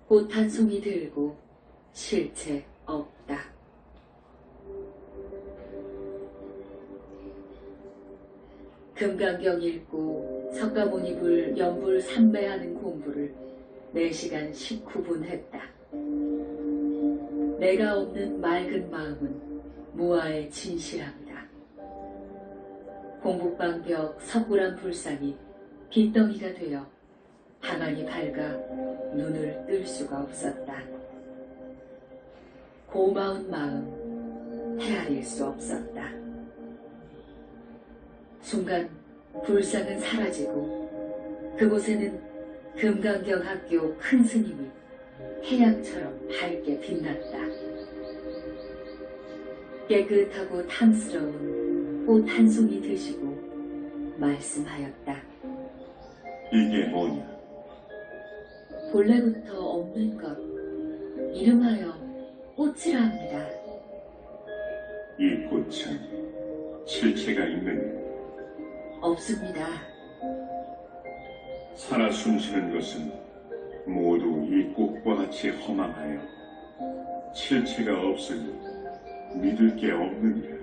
꽃 한 송이 들고 실체 없다. 금강경 읽고 석가모니 연불 삼배하는 공부를 4시간 19분 했다. 내가 없는 맑은 마음은 무아의 진실함이다. 공북방벽 석굴암 불상이 빗덩이가 되어 방안이 밝아 눈을 뜰 수가 없었다. 고마운 마음 헤아릴 수 없었다. 순간 불상은 사라지고 그곳에는 금강경 학교 큰 스님이 태양처럼 밝게 빛났다. 깨끗하고 탐스러운 꽃 한 송이 드시고 말씀하였다. 이게 뭐냐? 본래부터 없는 것, 이름하여 꽃이라 합니다. 이 꽃은 실체가 있느냐? 없습니다. 살아 숨쉬는 것은 모두 이 꽃과 같이 허망하여 실체가 없으니 믿을 게 없느니라.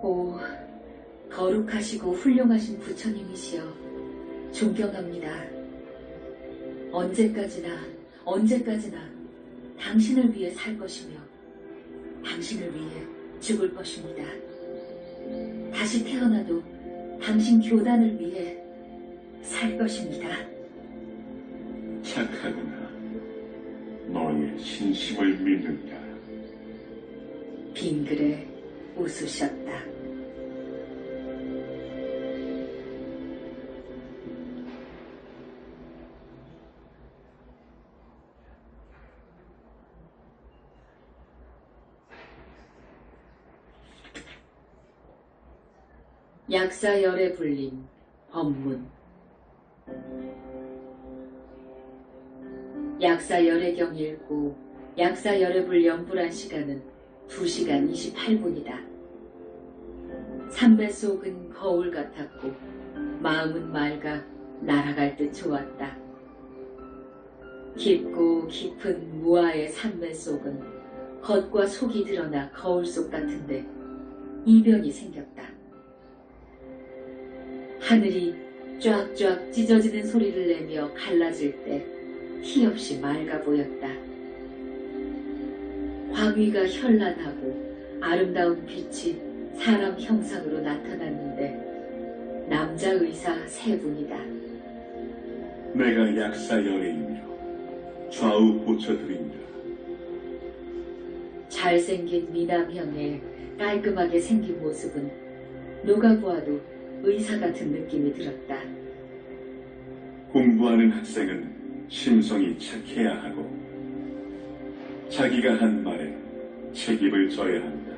오, 거룩하시고 훌륭하신 부처님이시여 존경합니다. 언제까지나 당신을 위해 살 것이며 당신을 위해 죽을 것입니다. 다시 태어나도 당신 교단을 위해 살 것입니다. 착하구나. 너의 신심을 믿는다. 빙그레 웃으셨다. 약사열에 불린 법문. 약사열애경 읽고 약사열애불 연불한 시간은 2시간 28분이다. 삼배 속은 거울 같았고 마음은 맑아 날아갈 듯 좋았다. 깊고 깊은 무아의 삼배 속은 겉과 속이 드러나 거울 속 같은데 이변이 생겼다. 하늘이 쫙쫙 찢어지는 소리를 내며 갈라질 때 티없이 맑아 보였다. 광위가 현란하고 아름다운 빛이 사람 형상으로 나타났는데 남자 의사 3분이다. 내가 약사열애이며 좌우 고쳐드린다. 잘생긴 미남형의 깔끔하게 생긴 모습은 누가 보아도 의사 같은 느낌이 들었다. 공부하는 학생은 심성이 착해야 하고 자기가 한 말에 책임을 져야 한다.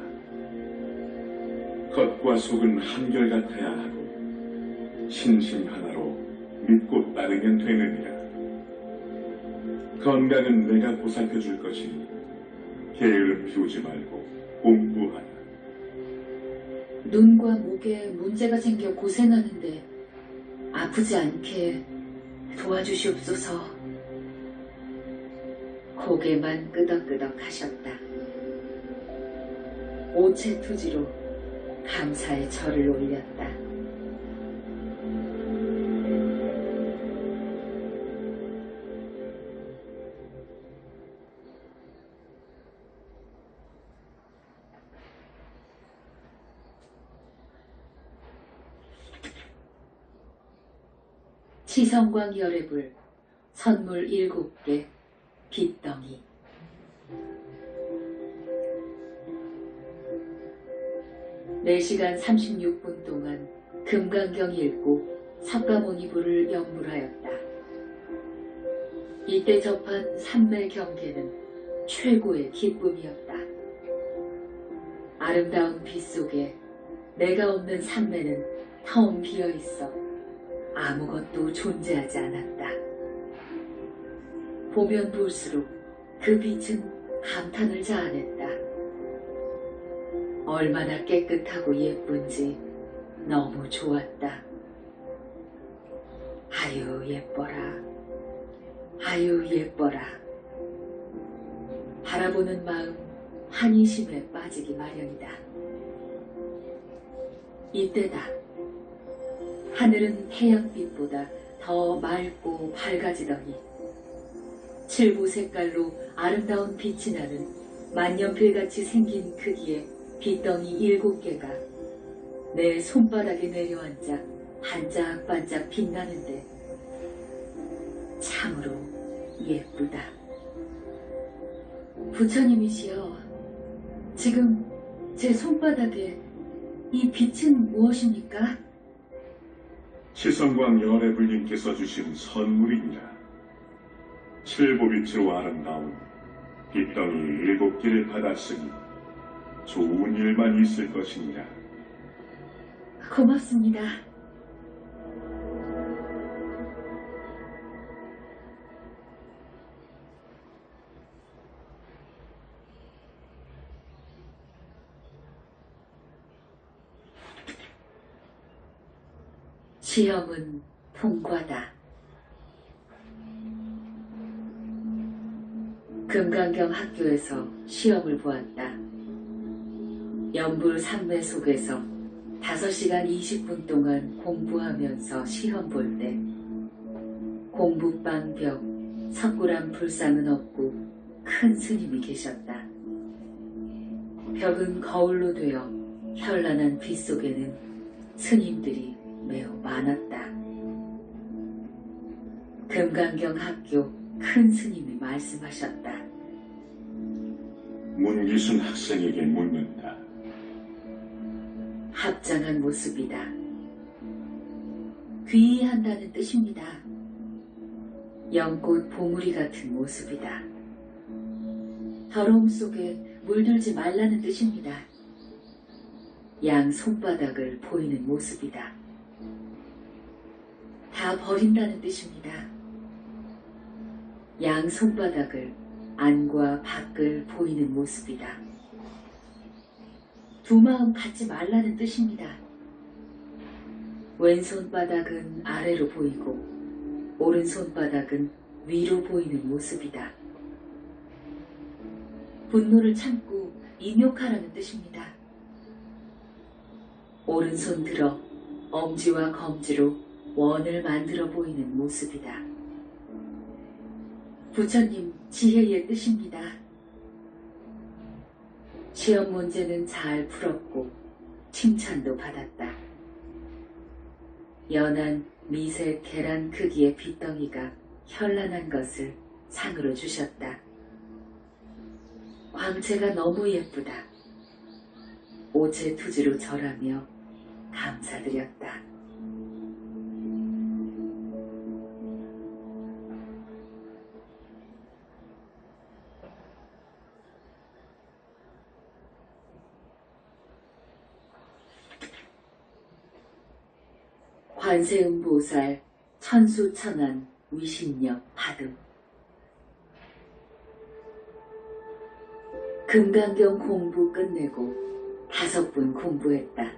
겉과 속은 한결같아야 하고 신심 하나로 믿고 따르면 되느니라. 건강은 내가 보살펴 줄 것이니 게으름 피우지 말고 공부하라. 눈과 목에 문제가 생겨 고생하는데 아프지 않게 도와주시옵소서. 고개만 끄덕끄덕 하셨다. 오체투지로 감사의 절을 올렸다. 치성광 열애불 선물 7개 빗덩이. (4시간 36분) 동안 금강경 읽고 석가모니불을 연불하였다. 이때 접한 삼매 경계는 최고의 기쁨이었다. 아름다운 빛 속에 내가 없는 삼매는 텅 비어있어 아무것도 존재하지 않았다. 보면 볼수록 그 빛은 감탄을 자아냈다. 얼마나 깨끗하고 예쁜지 너무 좋았다. 아유 예뻐라. 아유 예뻐라. 바라보는 마음 한이심에 빠지기 마련이다. 이때다. 하늘은 태양빛보다 더 맑고 밝아지더니 칠보 색깔로 아름다운 빛이 나는 만년필같이 생긴 크기의 빛덩이 7개가 내 손바닥에 내려앉아 반짝반짝 빛나는데 참으로 예쁘다. 부처님이시여, 지금 제 손바닥에 이 빛은 무엇입니까? 치성광 열애불님께서 주신 선물이니라. 칠보빛으로 아름다운 빛덩이 7개를 받았으니 좋은 일만 있을 것이니라. 고맙습니다. 시험은 통과다. 금강경 학교에서 시험을 보았다. 연불 산매 속에서 5시간 20분 동안 공부하면서 시험 볼 때 공부방 벽 석굴암 불상은 없고 큰 스님이 계셨다. 벽은 거울로 되어 현란한 빛 속에는 스님들이 매우 많았다. 금강경 학교 큰 스님이 말씀하셨다. 문기순 학생에게 묻는다. 합장한 모습이다. 귀의한다는 뜻입니다. 연꽃 봉우리 같은 모습이다. 더러움 속에 물들지 말라는 뜻입니다. 양 손바닥을 보이는 모습이다. 다 버린다는 뜻입니다. 양 손바닥을 안과 밖을 보이는 모습이다. 두 마음 갖지 말라는 뜻입니다. 왼손바닥은 아래로 보이고 오른손바닥은 위로 보이는 모습이다. 분노를 참고 인욕하라는 뜻입니다. 오른손 들어 엄지와 검지로 원을 만들어 보이는 모습이다. 부처님 지혜의 뜻입니다. 시험 문제는 잘 풀었고 칭찬도 받았다. 연한 미세 계란 크기의 빗덩이가 현란한 것을 상으로 주셨다. 광채가 너무 예쁘다. 오체 투지로 절하며 감사드렸다. 관세음보살 천수천안 위신력 받음. 금강경 공부 끝내고 5분 공부했다.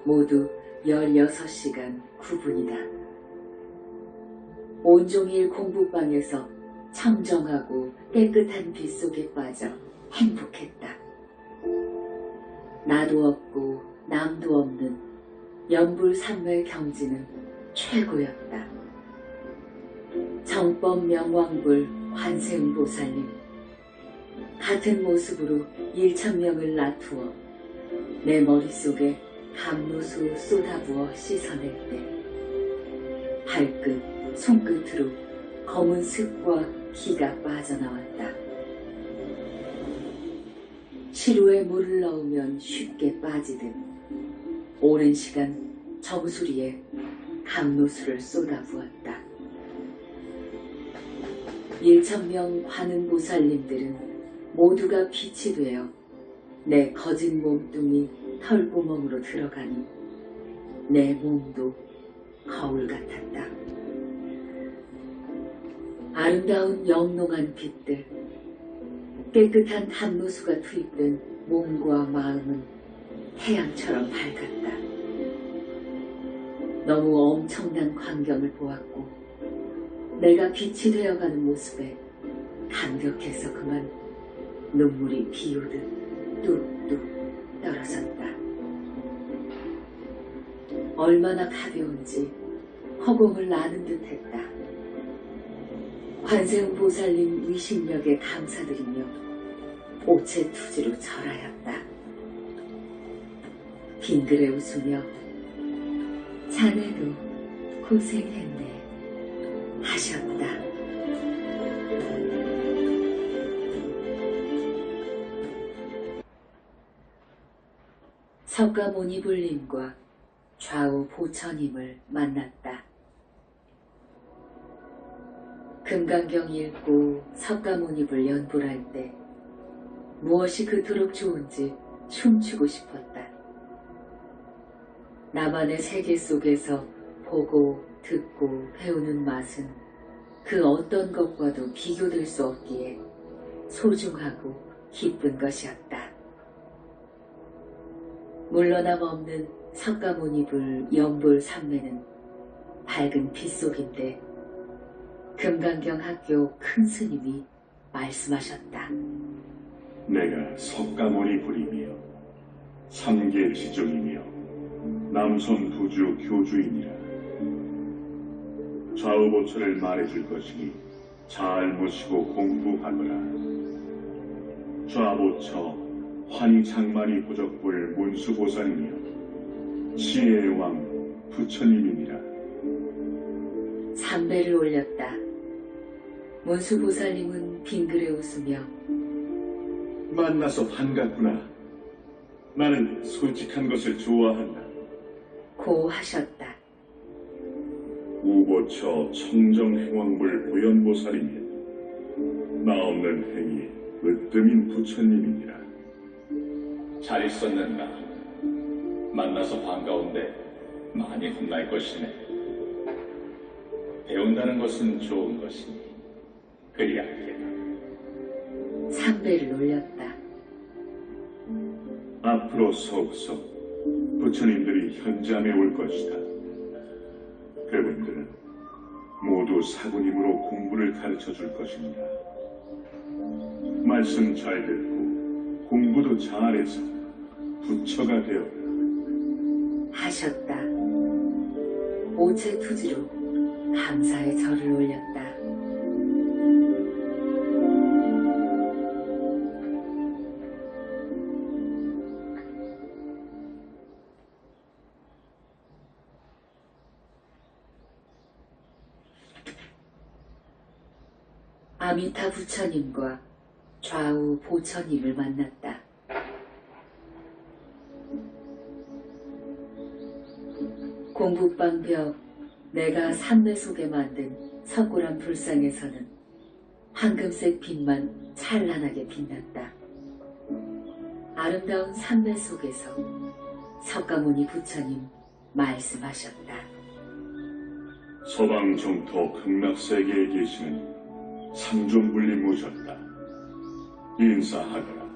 모두 16시간 9분이다. 온종일 공부방에서 청정하고 깨끗한 빛 속에 빠져 행복했다. 나도 없고 남도 없는 연불산매 경지는 최고였다. 정법 명왕불 관세음보살님, 같은 모습으로 1000명을 놔두어 내 머릿속에 감로수 쏟아부어 씻어낼 때 발끝, 손끝으로 검은 습과 기가 빠져나왔다. 시루에 물을 넣으면 쉽게 빠지듯 오랜 시간 정수리에 감로수를 쏟아부었다. 1000명 관음보살님들은 모두가 빛이 되어 내 거진 몸뚱이 털구멍으로 들어가니 내 몸도 거울 같았다. 아름다운 영롱한 빛들, 깨끗한 감로수가 투입된 몸과 마음은 태양처럼 밝았다. 너무 엄청난 광경을 보았고 내가 빛이 되어가는 모습에 감격해서 그만 눈물이 비오듯 뚝뚝 떨어졌다. 얼마나 가벼운지 허공을 나는 듯 했다. 관세음 보살님 위신력에 감사드리며 오체투지로 절하였다. 빙그레 웃으며 자네도 고생했네 하셨다. 석가모니불님과 좌우 보처님을 만났다. 금강경 읽고 석가모니불 연불할 때 무엇이 그토록 좋은지 춤추고 싶었다. 나만의 세계 속에서 보고 듣고 배우는 맛은 그 어떤 것과도 비교될 수 없기에 소중하고 기쁜 것이었다. 물러남 없는 석가모니불 연불 삼매는 밝은 빛 속인데 금강경 학교 큰 스님이 말씀하셨다. 내가 석가모니불이며 삼계 지종이며 남선 부주 교주이니라. 좌우보처를 말해줄 것이니 잘 모시고 공부하거라. 좌보처 환장만이 보적불 문수보살이며 지혜의 왕 부처님이니라. 삼배를 올렸다. 문수보살님은 빙그레 웃으며 만나서 반갑구나. 나는 솔직한 것을 좋아한다. 고 하셨다. 우보처 청정행왕불 보현보살이며 나 없는 행위 으뜸인 부처님이니라. 잘 있었는가? 만나서 반가운데 많이 혼날 것이네. 배운다는 것은 좋은 것이니 그리 알게나. 삼배를 올렸다. 앞으로 서서 부처님들이 현잠에 올 것이다. 그분들은 모두 사부님으로 공부를 가르쳐 줄 것입니다. 말씀 잘 듣고 공부도 잘해서 부처가 되어 하셨다. 오체투지로 감사의 절을 올렸다. 아미타 부처님과 좌우 보처님을 만났다. 공북방 벽 내가 삼매 속에 만든 석굴암 불상에서는 황금색 빛만 찬란하게 빛났다. 아름다운 삼매 속에서 석가모니 부처님 말씀하셨다. 서방 정토 극락세계에 계시는 삼존불님 모셨다. 인사하거라.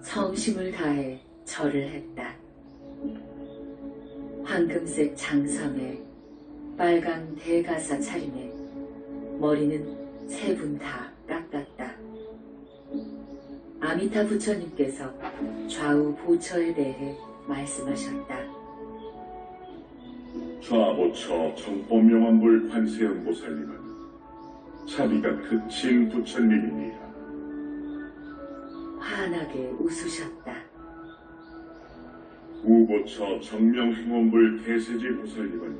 성심을 다해 절을 했다. 황금색 장섬에 빨간 대가사 차림에 머리는 세 분 다 깎았다. 아미타 부처님께서 좌우 보처에 대해 말씀하셨다. 좌보처 정법명왕불 관세음 보살님은 자비가 그친 부처님이니라. 환하게 웃으셨다. 우보처 정명행원불 대세지 보살님은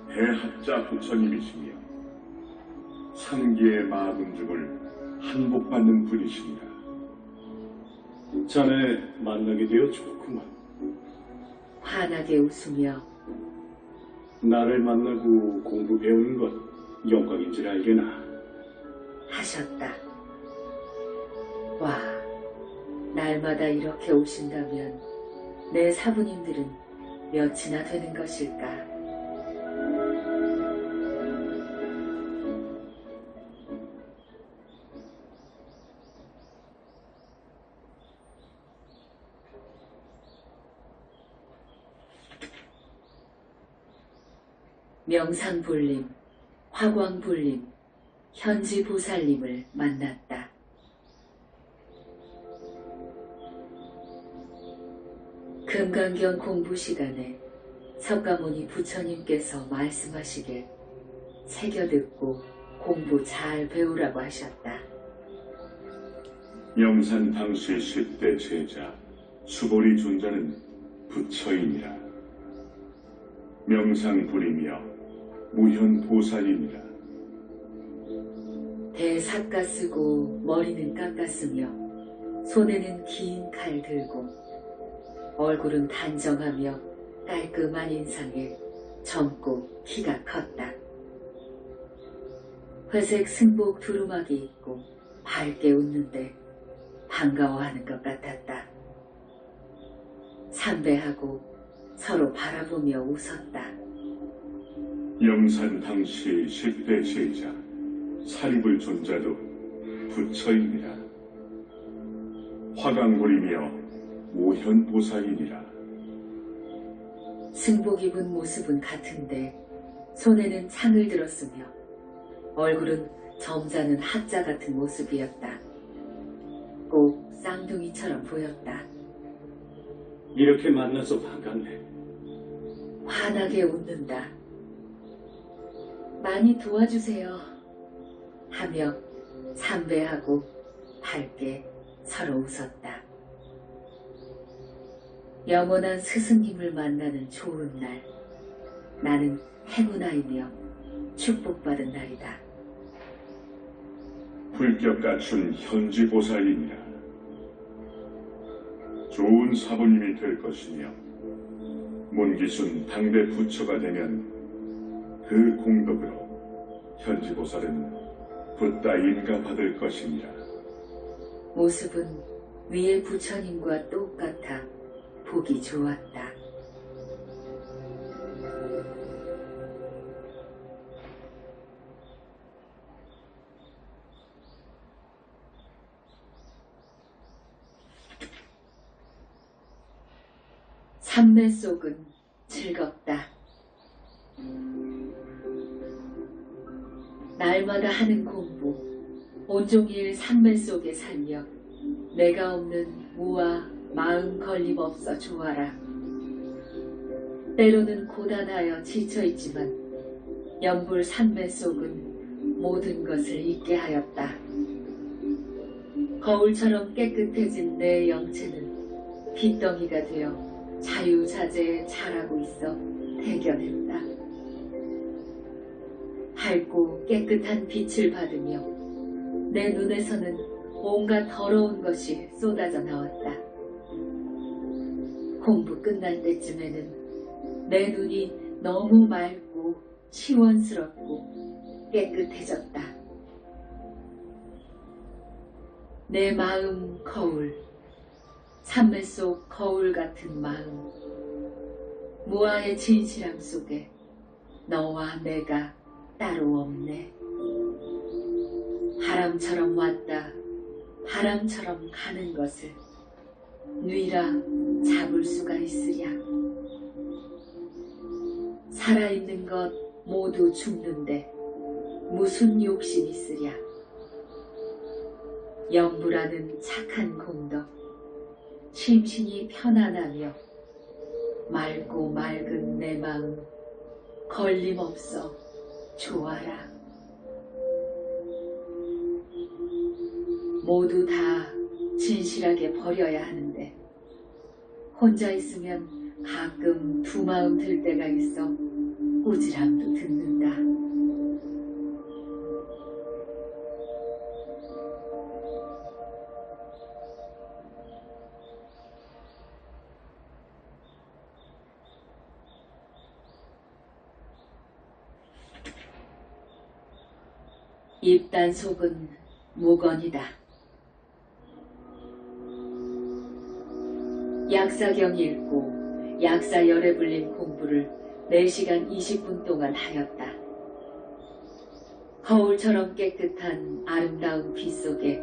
대학자 부처님이시며 상기의 마군중을 한복받는 분이십니다. 자네 만나게 되어 좋구만. 환하게 웃으며 나를 만나고 공부 배우는 건 영광인 줄 알게나. 하셨다. 와, 날마다 이렇게 오신다면 내 사부님들은 몇이나 되는 것일까? 명상불림 화광불림, 현지보살님을 만났다. 금강경 공부 시간에 석가모니 부처님께서 말씀하시길 새겨듣고 공부 잘 배우라고 하셨다. 영산 당시 10대 제자 수보리 존자는 부처이니라. 명상불이며 무현보살이니라. 대삿가 쓰고 머리는 깎았으며 손에는 긴 칼 들고 얼굴은 단정하며 깔끔한 인상에 젊고 키가 컸다. 회색 승복 두루마기 입고 밝게 웃는데 반가워하는 것 같았다. 삼배하고 서로 바라보며 웃었다. 영산 당시 10대 제자 사리불 존자도 부처이니라. 화강불이며 모현보살이니라. 승복 입은 모습은 같은데 손에는 창을 들었으며 얼굴은 점잖은 학자 같은 모습이었다. 꼭 쌍둥이처럼 보였다. 이렇게 만나서 반갑네. 환하게 웃는다. 많이 도와주세요. 하며 삼배하고 밝게 서로 웃었다. 영원한 스승님을 만나는 좋은 날. 나는 행운아이며 축복받은 날이다. 불격 갖춘 현지보살이니라. 좋은 사부님이 될 것이며 문기순 당대 부처가 되면 그 공덕으로 현지보살은 붓다 인가받을 것이니라. 모습은 위의 부처님과 똑같아 보기 좋았다. 삼매 속은 즐겁다. 날마다 하는 공부, 온종일 삼매 속에 살며 내가 없는 무와 마음 걸림없어 좋아라. 때로는 고단하여 지쳐있지만 연불 삼매 속은 모든 것을 잊게 하였다. 거울처럼 깨끗해진 내 영체는 빗덩이가 되어 자유자재에 자라고 있어 대견했다. 밝고 깨끗한 빛을 받으며 내 눈에서는 온갖 더러운 것이 쏟아져 나왔다. 공부 끝날 때쯤에는 내 눈이 너무 맑고 시원스럽고 깨끗해졌다. 내 마음 거울, 삼매 속 거울 같은 마음, 무아의 진실함 속에 너와 내가 따로 없네. 바람처럼 왔다 바람처럼 가는 것을 뉘라 잡을 수가 있으랴. 살아있는 것 모두 죽는데 무슨 욕심 있으랴. 영부라는 착한 공덕, 심신이 편안하며 맑고 맑은 내 마음 걸림없어 좋아라. 모두 다 진실하게 버려야 하는데 혼자 있으면 가끔 두 마음 들 때가 있어 꾸지람도 듣는다. 입단 속은 무건이다. 약사경 읽고 약사 열애 불림 공부를 4시간 20분 동안 하였다. 거울처럼 깨끗한 아름다운 빛 속에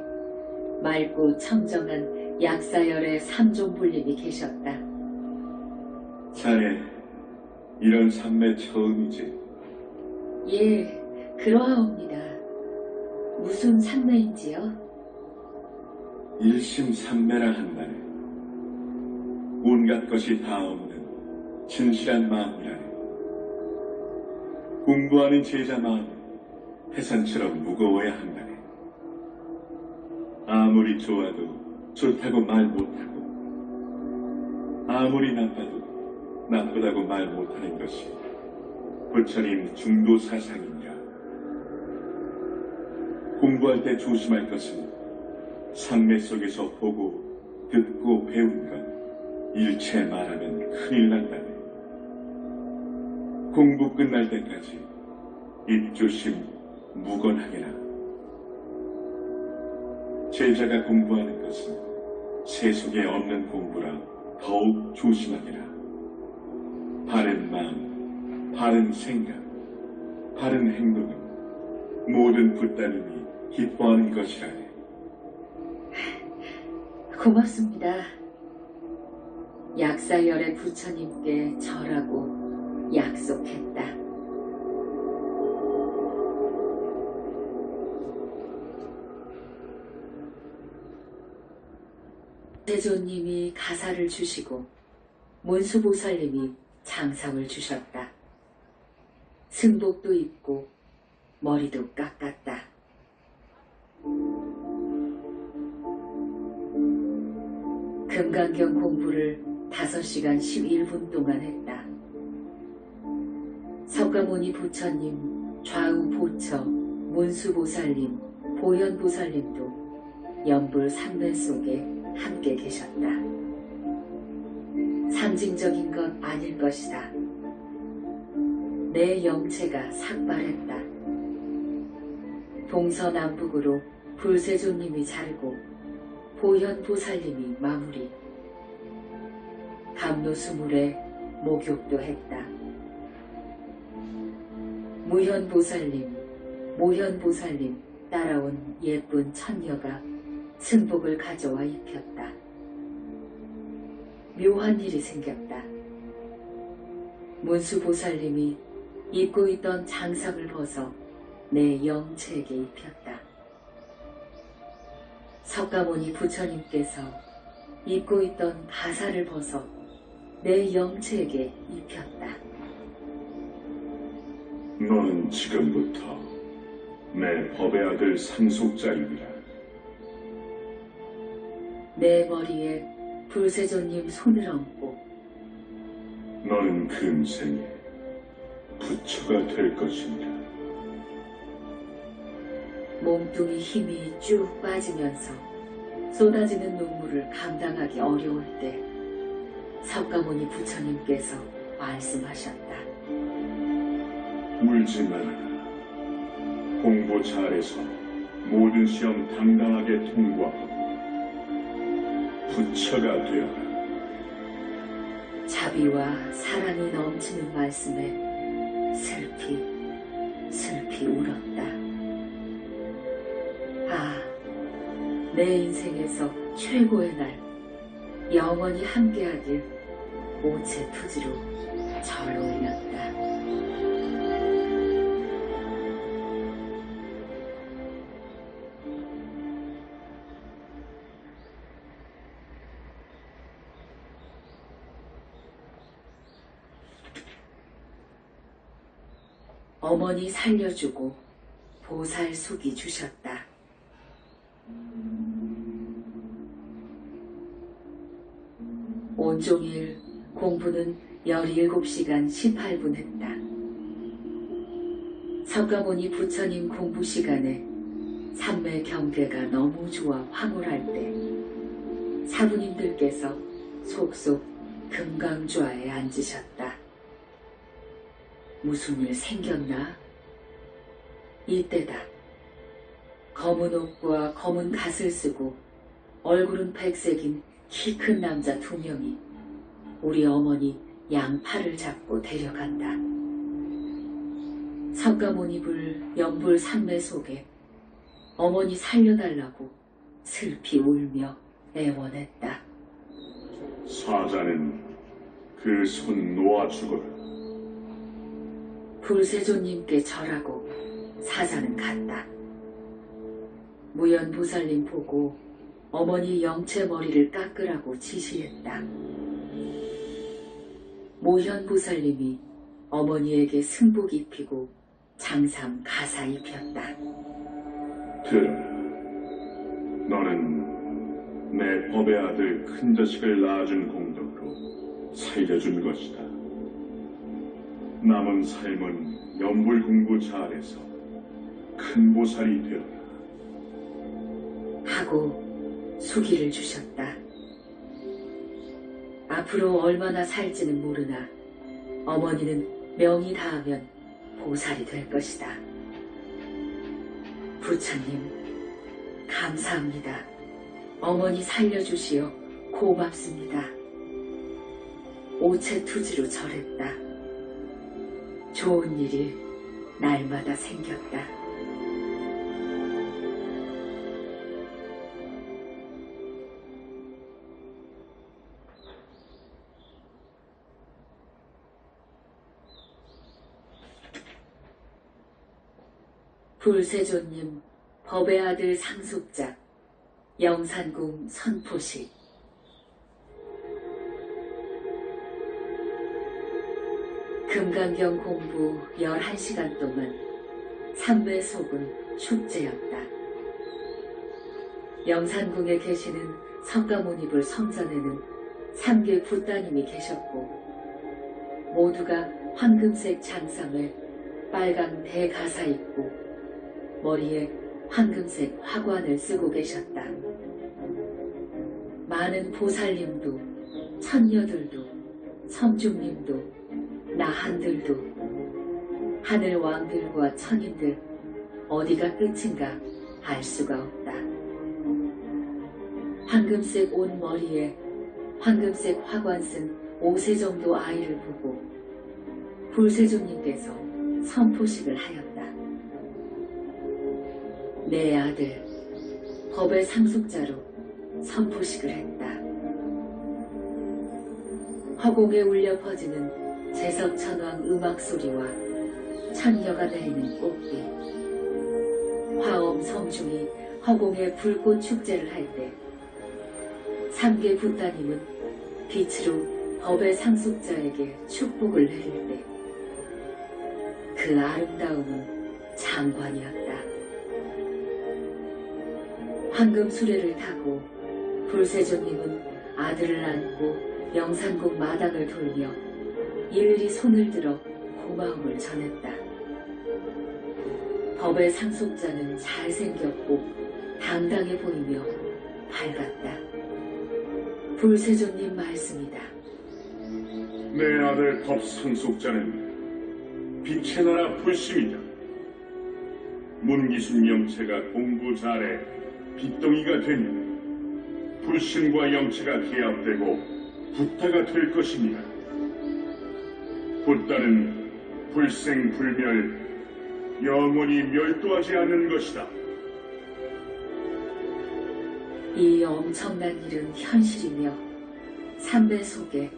맑고 청정한 약사 열애 3종 불림이 계셨다. 자네, 이런 삼매 처음이지? 예, 그러하옵니다. 무슨 산매인지요? 일심삼매라 한다네. 온갖 것이 다 없는 진실한 마음이라네. 공부하는 제자 마음은 태산처럼 무거워야 한다네. 아무리 좋아도 좋다고 말 못하고, 아무리 나빠도 나쁘다고 말 못하는 것이 부처님 중도 사상인가. 공부할 때 조심할 것은 삼매 속에서 보고 듣고 배운 것 일체 말하면 큰일 난다네. 공부 끝날 때까지 입조심 무건하게라. 제자가 공부하는 것은 세속에 없는 공부라 더욱 조심하게라. 바른 마음, 바른 생각, 바른 행동은 모든 부따님이 기뻐하는 것이라네. 고맙습니다. 약사열의 부처님께 절하고 약속했다. 대조님이 가사를 주시고 문수보살님이 장상을 주셨다. 승복도 입고 머리도 깎았다. 금강경 공부를 5시간 11분 동안 했다. 석가모니 부처님, 좌우 보처, 문수보살님, 보현보살님도 연불 삼매 속에 함께 계셨다. 상징적인 건 아닐 것이다. 내 영체가 삭발했다. 동서남북으로 불세조님이 자르고 보현보살님이 마무리. 감로수물에 목욕도 했다. 무현보살님, 모현보살님 따라온 예쁜 천녀가 승복을 가져와 입혔다. 묘한 일이 생겼다. 문수보살님이 입고 있던 장상을 벗어 내 영체에게 입혔다. 석가모니 부처님께서 입고 있던 가사를 벗어 내 영체에게 입혔다. 너는 지금부터 내 법의 아들 상속자이니라. 내 머리에 불세조님 손을 얹고 너는 금생에 부처가 될 것이니라. 몸뚱이 힘이 쭉 빠지면서 쏟아지는 눈물을 감당하기 어려울 때 석가모니 부처님께서 말씀하셨다. 울지 말아라. 공부 잘해서 모든 시험 당당하게 통과하고 부처가 되어라. 자비와 사랑이 넘치는 말씀에 슬피 울었다. 아, 내 인생에서 최고의 날, 영원히 함께하길 오체투지로 절 올렸다. 어머니 살려주고 보살 속이 주셨다. 온종일 공부는 17시간 18분 했다. 석가모니 부처님 공부 시간에 삼매 경계가 너무 좋아 황홀할 때 사부님들께서 속속 금강좌에 앉으셨다. 무슨 일 생겼나? 이때다. 검은 옷과 검은 갓을 쓰고 얼굴은 백색인 키 큰 남자 2명이 우리 어머니 양팔을 잡고 데려간다. 석가모니불 연불 삼매 속에 어머니 살려달라고 슬피 울며 애원했다. 사자는 그 손 놓아 죽어라. 불세조님께 절하고 사자는 갔다. 무연보살님 보고 어머니 영체 머리를 깎으라고 지시했다. 모현보살님이 어머니에게 승복 입히고 장삼 가사 입혔다. 들어라. 너는 내 법의 아들 큰 자식을 낳아준 공덕으로 살려준 것이다. 남은 삶은 연불 공부 잘해서 큰 보살이 되어라. 하고 수기를 주셨다. 앞으로 얼마나 살지는 모르나 어머니는 명이 닿으면 보살이 될 것이다. 부처님, 감사합니다. 어머니 살려주시어 고맙습니다. 오체투지로 절했다. 좋은 일이 날마다 생겼다. 불세조님 법의 아들 상속자 영산궁 선포식. 금강경 공부 11시간 동안 삼배속은 축제였다. 영산궁에 계시는 석가모니불 성전에는 3개 붓따님이 계셨고 모두가 황금색 장삼에 빨강 대가사 입고 머리에 황금색 화관을 쓰고 계셨다. 많은 보살님도, 천녀들도, 성중님도, 나한들도, 하늘 왕들과 천인들 어디가 끝인가 알 수가 없다. 황금색 옷 머리에 황금색 화관 쓴 5세 정도 아이를 보고 불세조님께서 선포식을 하였다. 내 아들, 법의 상속자로 선포식을 했다. 허공에 울려 퍼지는 제석천왕 음악소리와 천녀가 내리는 꽃비, 화엄 성중이 허공에 불꽃 축제를 할 때 3개 붓따님은 빛으로 법의 상속자에게 축복을 내릴 때 그 아름다움은 장관이었다. 황금 수레를 타고 불세조님은 아들을 안고 영산궁 마당을 돌며 일일이 손을 들어 고마움을 전했다. 법의 상속자는 잘생겼고 당당해 보이며 밝았다. 불세조님 말씀이다. 내 아들 법 상속자는 빛의 나라 불심이다. 문기순 영체가 공부 잘해 빛동이가 되면 불심과 영체가 계합되고 붓다가 될 것입니다. 붓다는 불생불멸, 영원히 멸도하지 않는 것이다. 이 엄청난 일은 현실이며 삼배 속에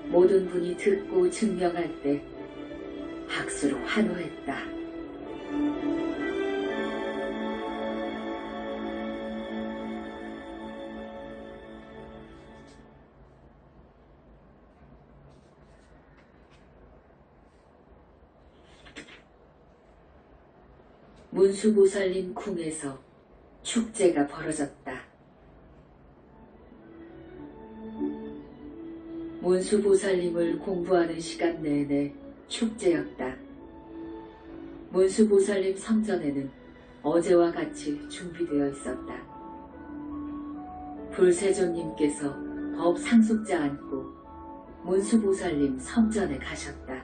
모든 분이 듣고 증명할 때 박수로 환호했다. 문수보살님 궁에서 축제가 벌어졌다. 문수보살님을 공부하는 시간 내내 축제였다. 문수보살님 성전에는 어제와 같이 준비되어 있었다. 불세조님께서 법 상속자 안고 문수보살님 성전에 가셨다.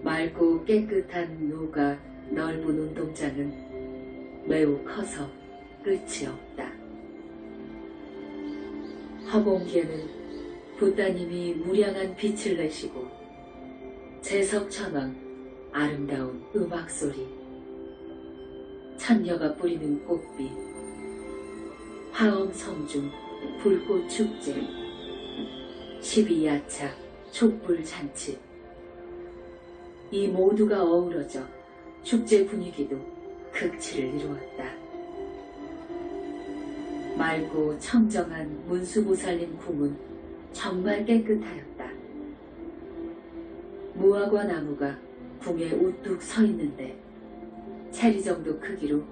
맑고 깨끗한 노가 넓은 운동장은 매우 커서 끝이 없다. 허공계는 붓따님이 무량한 빛을 내시고 제석천왕 아름다운 음악소리, 천녀가 뿌리는 꽃비, 화엄성중 불꽃축제, 12야차 촛불잔치, 이 모두가 어우러져 축제 분위기도 극치를 이루었다. 맑고 청정한 문수보살님 궁은 정말 깨끗하였다. 무화과 나무가 궁에 우뚝 서 있는데 체리 정도 크기로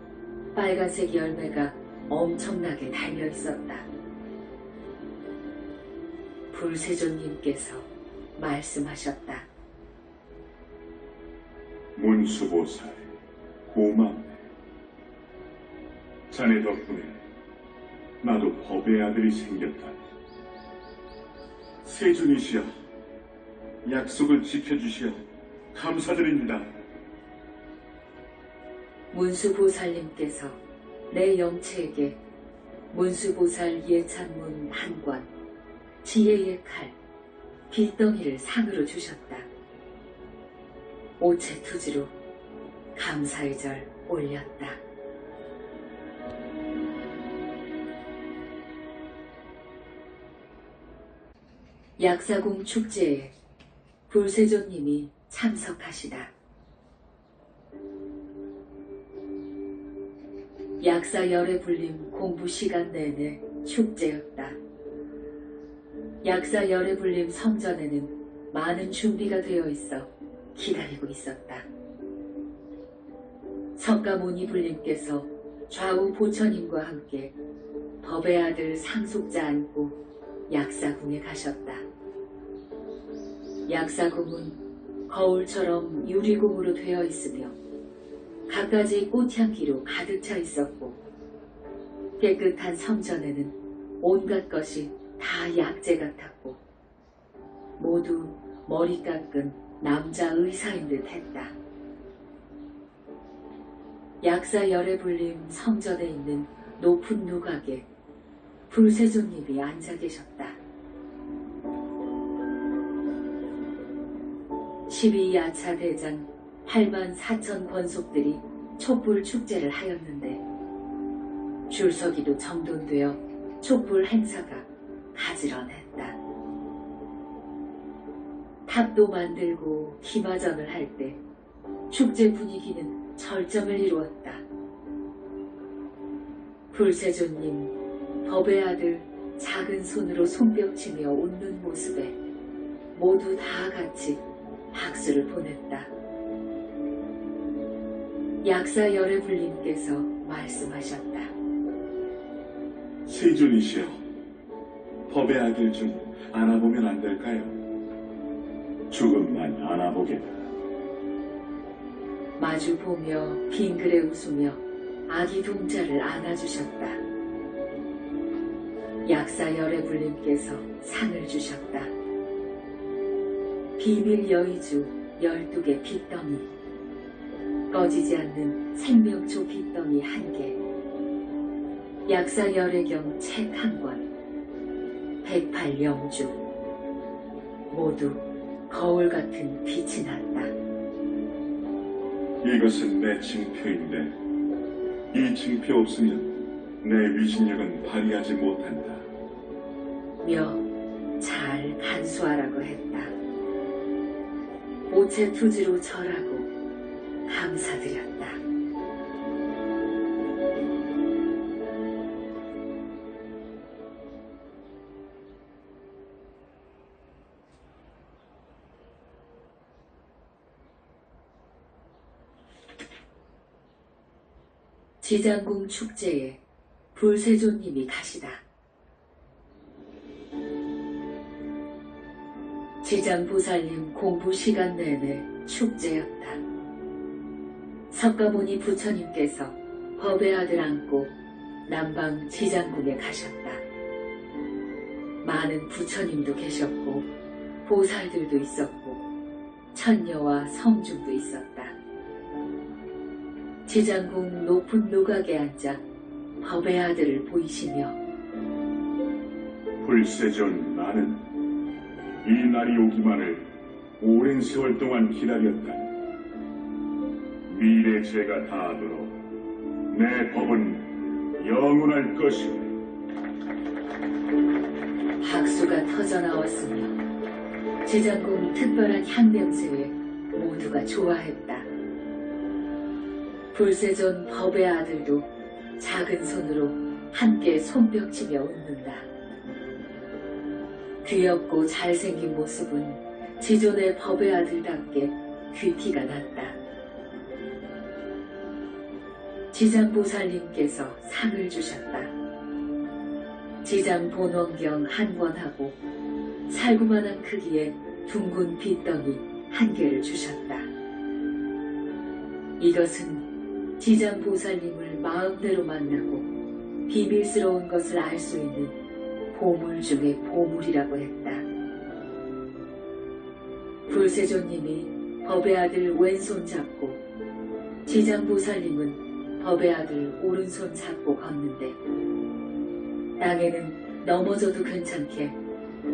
빨간색 열매가 엄청나게 달려 있었다. 불세존님께서 말씀하셨다. 문수보살, 고맙네. 자네 덕분에 나도 법의 아들이 생겼다. 세존이시여, 약속을 지켜주시어 감사드립니다. 문수보살님께서 내 영체에게 문수보살 예찬문 한 권, 지혜의 칼, 빗덩이를 상으로 주셨다. 오체투지로 감사의 절 올렸다. 약사공 축제에 불세존님이 참석하시다. 약사열애 불림 공부 시간 내내 축제였다. 약사열애 불림 성전에는 많은 준비가 되어 있어 기다리고 있었다. 석가모니 불림께서 좌우 보처님과 함께 법의 아들 상속자 안고 약사궁에 가셨다. 약사궁은 거울처럼 유리궁으로 되어 있으며 갖가지 꽃향기로 가득 차 있었고 깨끗한 성전에는 온갖 것이 다 약재 같았고 모두 머리 깎은 남자 의사인 듯 했다. 약사열애 불림 성전에 있는 높은 누각에 불세존님이 앉아 계셨다. 12야차 대장 8만 4천 권속들이 촛불 축제를 하였는데 줄서기도 정돈되어 촛불 행사가 가지런했다. 탑도 만들고 기마전을 할 때 축제 분위기는 절정을 이루었다. 불세존님 법의 아들 작은 손으로 손뼉치며 웃는 모습에 모두 다 같이 박수를 보냈다. 약사열애 불림께서 말씀하셨다. 세존이시여, 법의 아들 좀 안아보면 안 될까요? 조금만 안아보게다. 마주보며 빙그레 웃으며 아기 동자를 안아주셨다. 약사열애 불림께서 상을 주셨다. 비밀 여의주 12개 빗덩이, 꺼지지 않는 생명초 빗덩이 1개, 약사열애경 책 1권, 108영주, 모두 거울 같은 빛이 났다. 이것은 내 징표인데 이 징표 없으면 내 위신력은 발휘하지 못한다. 며 잘 간수하라고 했다. 오체투지로 절하고 감사드렸다. 지장궁 축제에 불세존님이 가시다. 지장보살님 공부 시간 내내 축제였다. 석가모니 부처님께서 법의 아들 안고 남방 지장궁에 가셨다. 많은 부처님도 계셨고 보살들도 있었고 천녀와 성중도 있었다. 지장궁 높은 누각에 앉아 법의 아들을 보이시며 불세존, 나는 이 날이 오기만을 오랜 세월 동안 기다렸다. 미래 제가 다하도록 내 법은 영원할 것이오. 박수가 터져나왔으며 지장궁 특별한 향냄새에 모두가 좋아했다. 불세존 법의 아들도 작은 손으로 함께 손뼉치며 웃는다. 귀엽고 잘생긴 모습은 지존의 법의 아들답게 귀티가 났다. 지장보살님께서 상을 주셨다. 지장 본원경 한 권하고 살구만한 크기의 둥근 빗덩이 한 개를 주셨다. 이것은 지장보살님을 마음대로 만나고 비밀스러운 것을 알 수 있는 보물 중의 보물이라고 했다. 불세존님이 법의 아들 왼손 잡고 지장보살님은 법의 아들 오른손 잡고 걷는데 땅에는 넘어져도 괜찮게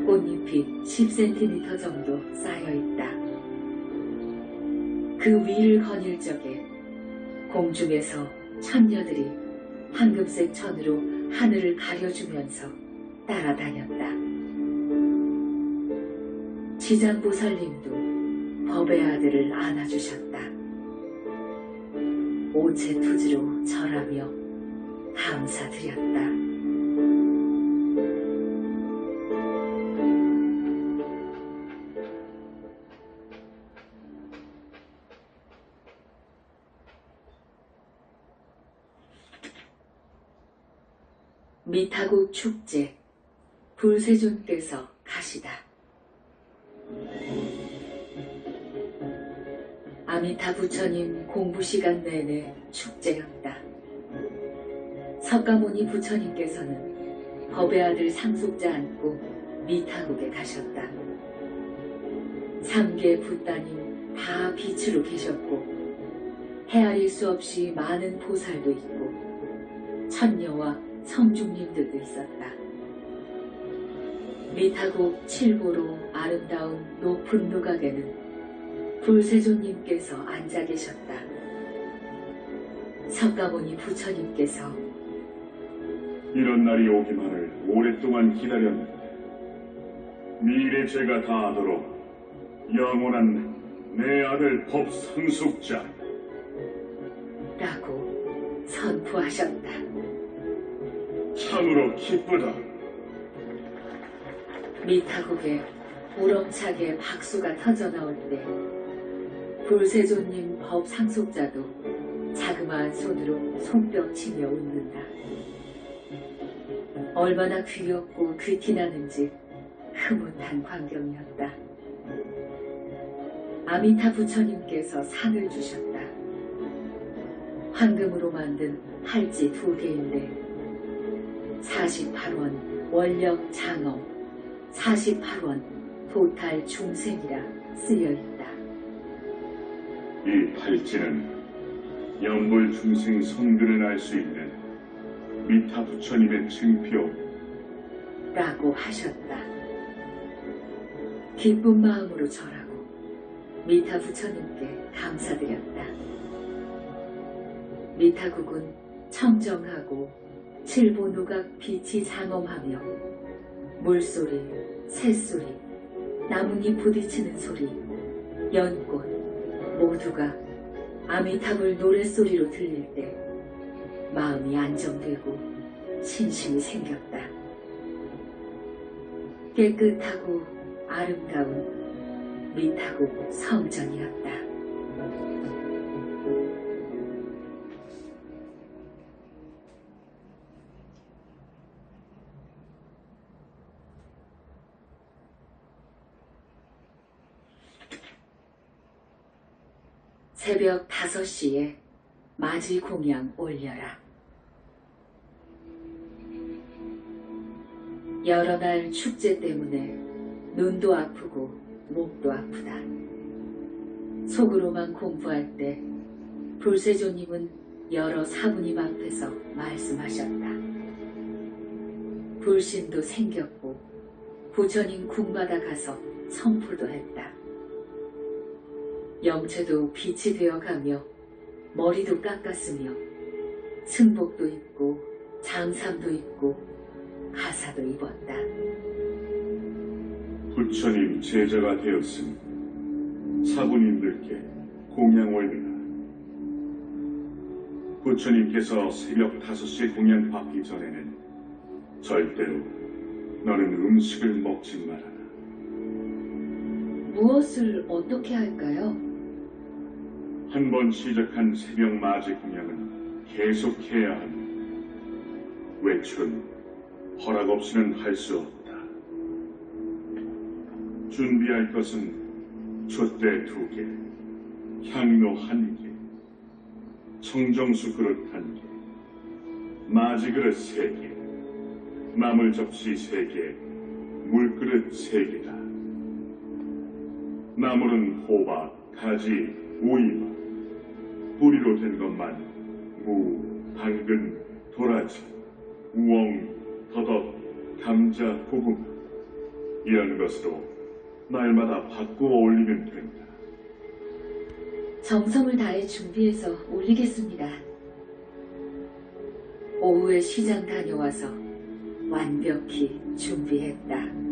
꽃잎이 10cm 정도 쌓여있다. 그 위를 거닐 적에 공중에서 천녀들이 황금색 천으로 하늘을 가려주면서 따라다녔다. 지장보살님도 법의 아들을 안아주셨다. 오체투지로 절하며 감사드렸다. 미타국 축제, 불세존께서 가시다. 아미타 부처님 공부 시간 내내 축제였다. 석가모니 부처님께서는 법의 아들 상속자 안고 미타국에 가셨다. 3개 붓다님 다 빛으로 계셨고 헤아릴 수 없이 많은 보살도 있고 천녀와 성중님들도 있었다. 미타국 7보로 아름다운 높은 누각에는 불세존님께서 앉아 계셨다. 석가모니 부처님께서 이런 날이 오기만을 오랫동안 기다렸는데 미래 제가 다하도록 영원한 내 아들 법상속자 라고 선포하셨다. 참으로 기쁘다. 미타국에 우렁차게 박수가 터져나올 때 불세존님 법 상속자도 자그마한 손으로 손뼉치며 웃는다. 얼마나 귀엽고 귀티나는지 흐뭇한 광경이었다. 아미타 부처님께서 상을 주셨다. 황금으로 만든 할지 2개인데 48원 원력 장엄, 48원 도탈 중생이라 쓰여있다. 이 팔찌는 영불 중생 성근을 알 수 있는 미타 부처님의 증표 라고 하셨다. 기쁜 마음으로 절하고 미타 부처님께 감사드렸다. 미타국은 청정하고 칠보누각 빛이 장엄하며 물소리, 새소리, 나뭇잎 부딪히는 소리, 연꽃 모두가 아미타불 노랫소리로 들릴 때 마음이 안정되고 신심이 생겼다. 깨끗하고 아름다운 미타국 성전이었다. 새벽 5시에 맞이 공양 올려라. 여러 날 축제 때문에 눈도 아프고 목도 아프다. 속으로만 공부할 때 불세조님은 여러 사부님 앞에서 말씀하셨다. 불신도 생겼고 부처님 궁마다 가서 성포도 했다. 영체도 빛이 되어가며 머리도 깎았으며 승복도 입고 장삼도 입고 가사도 입었다. 부처님 제자가 되었으니 사부님들께 공양 올리라. 부처님께서 새벽 5시에 공양 받기 전에는 절대로 너는 음식을 먹지 말아라. 무엇을 어떻게 할까요? 한 번 시작한 새벽 맞이 공양은 계속해야 한다. 외출은 허락 없이는 할 수 없다. 준비할 것은 촛대 2개, 향로 1개, 청정수 그릇 1개, 맞이 그릇 3개, 나물 접시 3개, 물그릇 3개다. 나물은 호박, 가지, 오이와 뿌리로 된 것만 무, 당근, 도라지, 우엉, 더덕, 감자, 고구마 이런 것으로 날마다 바꾸어 올리면 된다. 정성을 다해 준비해서 올리겠습니다. 오후에 시장 다녀와서 완벽히 준비했다.